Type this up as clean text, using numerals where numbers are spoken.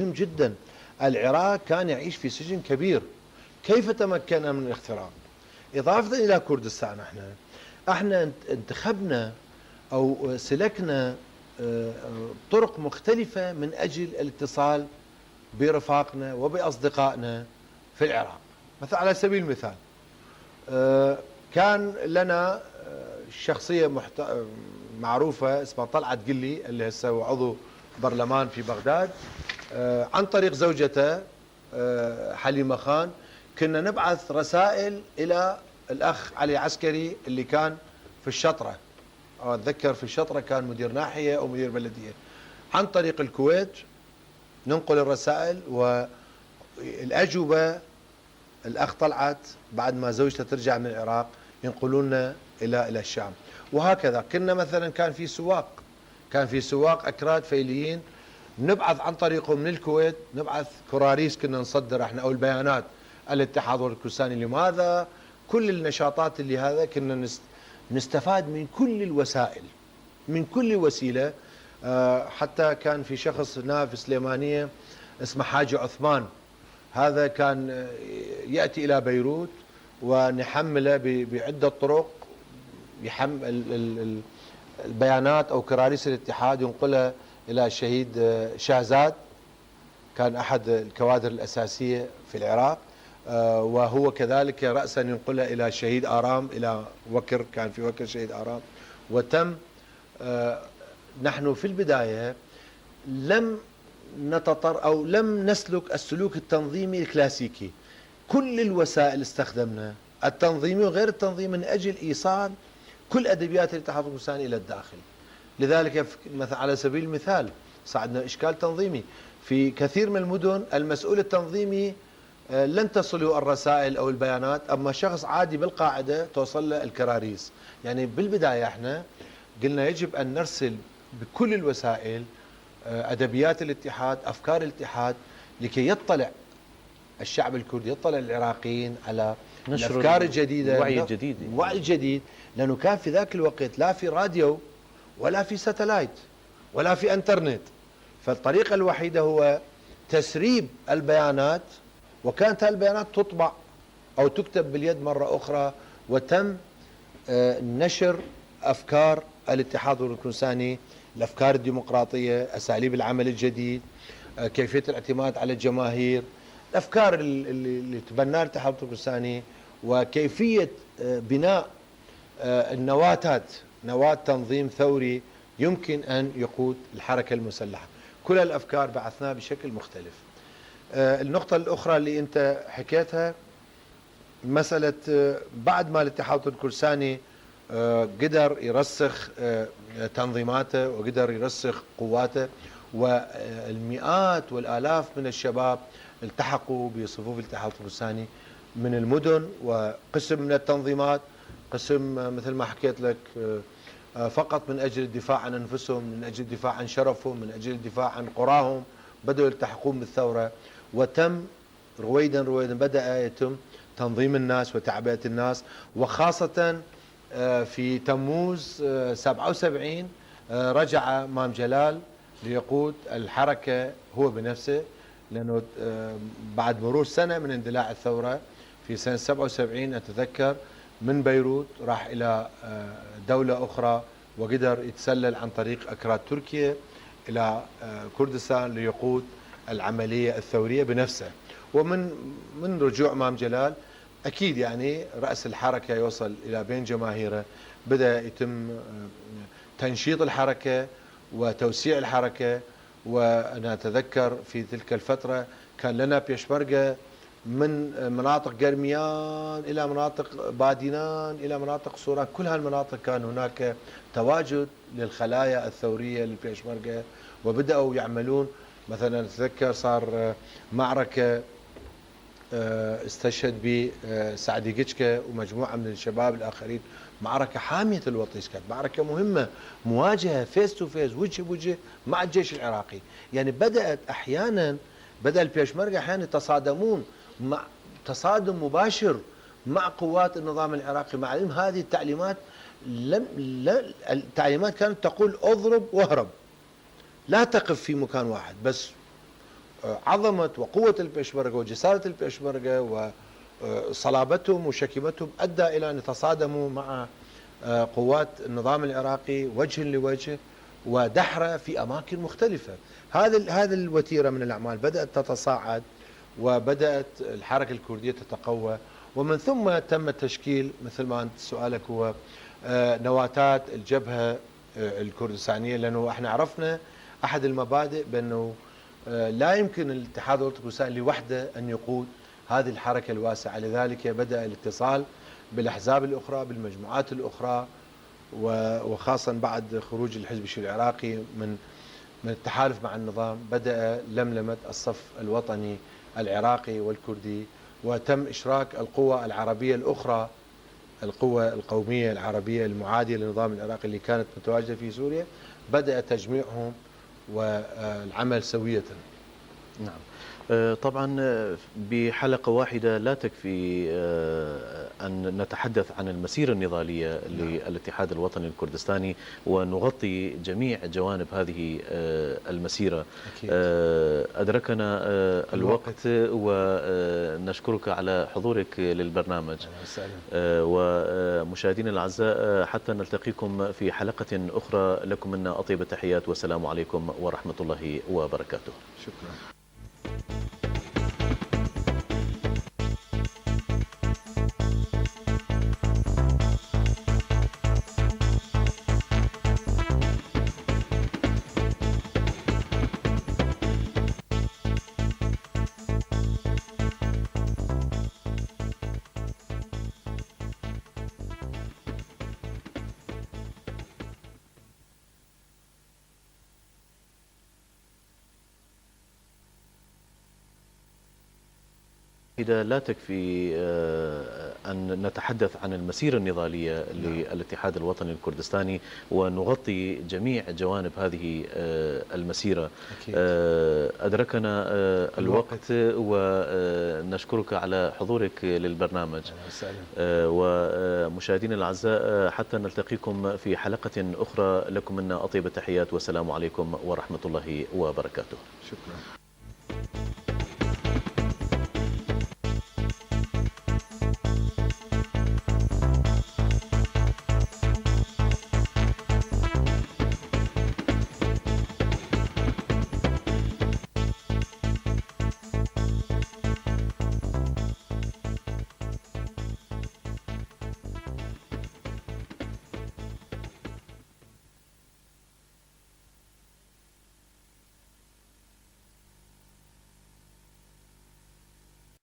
مهم جدا. العراق كان يعيش في سجن كبير، كيف تمكن من الاختراق؟ إضافة إلى كردستان احنا انتخبنا أو سلكنا طرق مختلفة من أجل الاتصال برفاقنا وبأصدقائنا في العراق. مثلا على سبيل المثال كان لنا شخصية معروفة اسمها طلعت قلي اللي هسه هو عضو برلمان في بغداد. عن طريق زوجته حليمة خان كنا نبعث رسائل إلى الأخ علي عسكري اللي كان في الشطرة، أو أتذكر في الشطرة كان مدير ناحية أو مدير بلدية. عن طريق الكويت ننقل الرسائل والأجوبة الأخ طلعت بعد ما زوجته ترجع من العراق ينقلوننا إلى الشام. وهكذا كنا مثلا كان في سواق أكراد فيليين نبعث عن طريقهم من الكويت، نبعث كراريس كنا نصدر احنا او البيانات الاتحاد والكردستاني. لماذا؟ كل النشاطات اللي هذا كنا نستفاد من كل الوسائل، من كل وسيله. حتى كان في شخص هنا في سليمانيه اسمه حاجي عثمان، هذا كان ياتي الى بيروت ونحمله بعده طرق، يحمل البيانات او كراريس الاتحاد ينقلها إلى الشهيد شاهزاد، كان أحد الكوادر الأساسية في العراق، وهو كذلك رأسا ينقلها إلى الشهيد آرام، إلى وكر، كان في وكر شهيد آرام. وتم نحن في البداية لم نتطر أو لم نسلك السلوك التنظيمي الكلاسيكي، كل الوسائل استخدمنا التنظيمي وغير التنظيمي من أجل إيصال كل أدبيات الاتحاد الكردستاني إلى الداخل. لذلك مثلا على سبيل المثال صعدنا إشكال تنظيمي في كثير من المدن، المسؤول التنظيمي لن تصله الرسائل أو البيانات، أما شخص عادي بالقاعدة توصل له الكراريس. يعني بالبداية احنا قلنا يجب أن نرسل بكل الوسائل أدبيات الاتحاد، أفكار الاتحاد، لكي يطلع الشعب الكردي، يطلع العراقيين على الأفكار الجديدة، الوعي الجديد. لأنه كان في ذاك الوقت لا في راديو ولا في ساتلايت ولا في انترنت، فالطريقة الوحيدة هو تسريب البيانات، وكانت البيانات تطبع أو تكتب باليد مرة أخرى، وتم نشر أفكار الاتحاد الكردستاني، الأفكار الديمقراطية، أساليب العمل الجديد، كيفية الاعتماد على الجماهير، الأفكار اللي تبناها الاتحاد الكردستاني، وكيفية بناء نواة تنظيم ثوري يمكن أن يقود الحركة المسلحة. كل الأفكار بعثناها بشكل مختلف. النقطة الأخرى اللي أنت حكيتها مسألة بعد ما الاتحاد الكردستاني قدر يرسخ تنظيماته وقدر يرسخ قواته، والمئات والآلاف من الشباب التحقوا بصفوف الاتحاد الكردستاني من المدن، وقسم من التنظيمات، قسم مثل ما حكيت لك فقط من أجل الدفاع عن أنفسهم، من أجل الدفاع عن شرفهم، من أجل الدفاع عن قراهم، بدأوا يلتحقون بالثورة. وتم رويدا بدأ يتم تنظيم الناس وتعبئة الناس، وخاصة في تموز 77 رجع مام جلال ليقود الحركة هو بنفسه، لأنه بعد مرور سنة من اندلاع الثورة في سنة 77 أتذكر من بيروت راح إلى دولة أخرى، وقدر يتسلل عن طريق أكراد تركيا إلى كردستان ليقود العملية الثورية بنفسه. ومن رجوع إمام جلال أكيد يعني رأس الحركة يوصل إلى بين جماهيره، بدأ يتم تنشيط الحركة وتوسيع الحركة. وأنا أتذكر في تلك الفترة كان لنا بيشمركة من مناطق قرميان إلى مناطق بادينان إلى مناطق سوران، كل هالمناطق كان هناك تواجد للخلايا الثورية للبيشمركة، وبدأوا يعملون. مثلا أتذكر صار معركة استشهد به سعدي قيشكة ومجموعة من الشباب الآخرين، معركة حامية الوطيس، كانت معركة مهمة، مواجهة فيس تو فيس، وجه بوجه مع الجيش العراقي. يعني بدأ البيشمركة أحيانا يتصادمون مع تصادم مباشر مع قوات النظام العراقي، مع علم هذه التعليمات التعليمات كانت تقول اضرب واهرب، لا تقف في مكان واحد، بس عظمة وقوة البيشمركة وجسارة البيشمركة وصلابتهم وشكيمتهم أدى إلى أن يتصادموا مع قوات النظام العراقي وجه لوجه ودحرة في أماكن مختلفة. هذه الوتيرة من الأعمال بدأت تتصاعد، وبدأت الحركة الكردية تتقوى، ومن ثم تم تشكيل مثل ما أنت سؤالك هو نواتات الجبهة الكردستانية، لأنه احنا عرفنا أحد المبادئ بأنه لا يمكن الاتحاد الوطني الكردستاني لوحده أن يقود هذه الحركة الواسعة، لذلك بدأ الاتصال بالأحزاب الأخرى بالمجموعات الأخرى، وخاصة بعد خروج الحزب الشيوعي العراقي من التحالف مع النظام بدأ لملمة الصف الوطني العراقي والكردي، وتم إشراك القوى العربية الأخرى، القوى القومية العربية المعادية للنظام العراقي اللي كانت متواجدة في سوريا، بدأ تجميعهم والعمل سوية. نعم. طبعا بحلقة واحدة لا تكفي أن نتحدث عن المسيرة النضالية للاتحاد الوطني الكردستاني ونغطي جميع جوانب هذه المسيرة. أكيد. أدركنا الوقت ونشكرك على حضورك للبرنامج. ومشاهدينا الأعزاء، حتى نلتقيكم في حلقة أخرى، لكم منا أطيب التحيات والسلام عليكم ورحمة الله وبركاته. شكرا. لا تكفي أن نتحدث عن المسيرة النضالية للاتحاد الوطني الكردستاني ونغطي جميع جوانب هذه المسيرة. أكيد. أدركنا الوقت ونشكرك على حضورك للبرنامج. ومشاهدينا الأعزاء، حتى نلتقيكم في حلقة أخرى، لكم منا أطيب التحيات والسلام عليكم ورحمة الله وبركاته. شكرا.